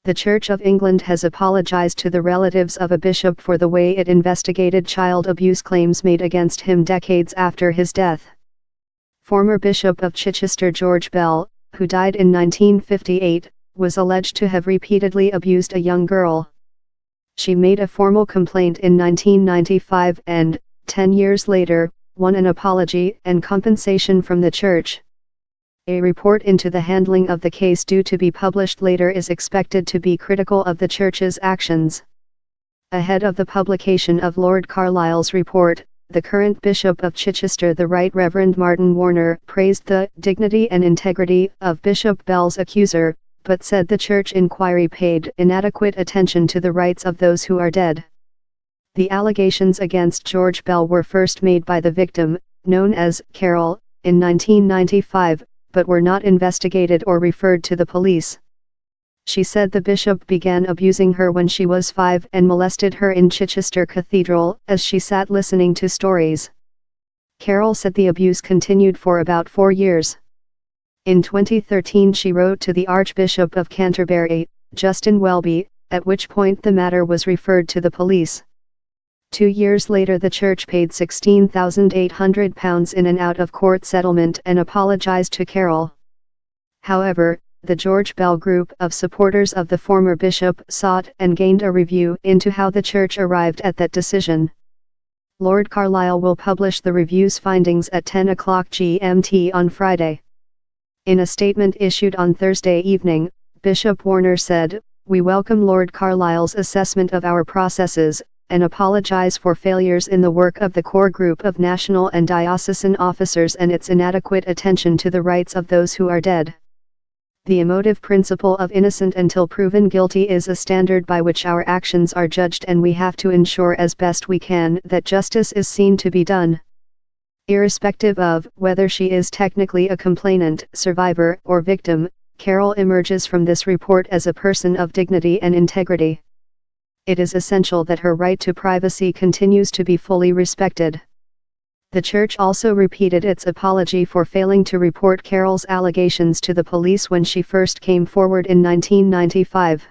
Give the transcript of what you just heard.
The Church of England has apologized to the relatives of a bishop for the way it investigated child abuse claims made against him decades after his death. Former Bishop of Chichester George Bell, who died in 1958, was alleged to have repeatedly abused a young girl. She made a formal complaint in 1995 and, 10 years later, won an apology and compensation from the church. A report into the handling of the case due to be published later is expected to be critical of the church's actions. Ahead of the publication of Lord Carlisle's report, the current Bishop of Chichester, the Right Reverend Martin Warner, praised the dignity and integrity of Bishop Bell's accuser, but said the church inquiry paid inadequate attention to the rights of those who are dead. The allegations against George Bell were first made by the victim, known as Carol, in 1995, but were not investigated or referred to the police. She said the bishop began abusing her when she was 5 and molested her in Chichester Cathedral as she sat listening to stories. Carol said the abuse continued for about 4 years. In 2013 she wrote to the Archbishop of Canterbury, Justin Welby, at which point the matter was referred to the police. 2 years later the church paid £16,800 in an out-of-court settlement and apologized to Carol. However, the George Bell group of supporters of the former bishop sought and gained a review into how the church arrived at that decision. Lord Carlisle will publish the review's findings at 10 o'clock GMT on Friday. In a statement issued on Thursday evening, Bishop Warner said, "We welcome Lord Carlisle's assessment of our processes, and apologize for failures in the work of the core group of national and diocesan officers and its inadequate attention to the rights of those who are dead. The emotive principle of innocent until proven guilty is a standard by which our actions are judged, and we have to ensure as best we can that justice is seen to be done." Irrespective of whether she is technically a complainant, survivor, or victim, Carol emerges from this report as a person of dignity and integrity. It is essential that her right to privacy continues to be fully respected. The church also repeated its apology for failing to report Carol's allegations to the police when she first came forward in 1995.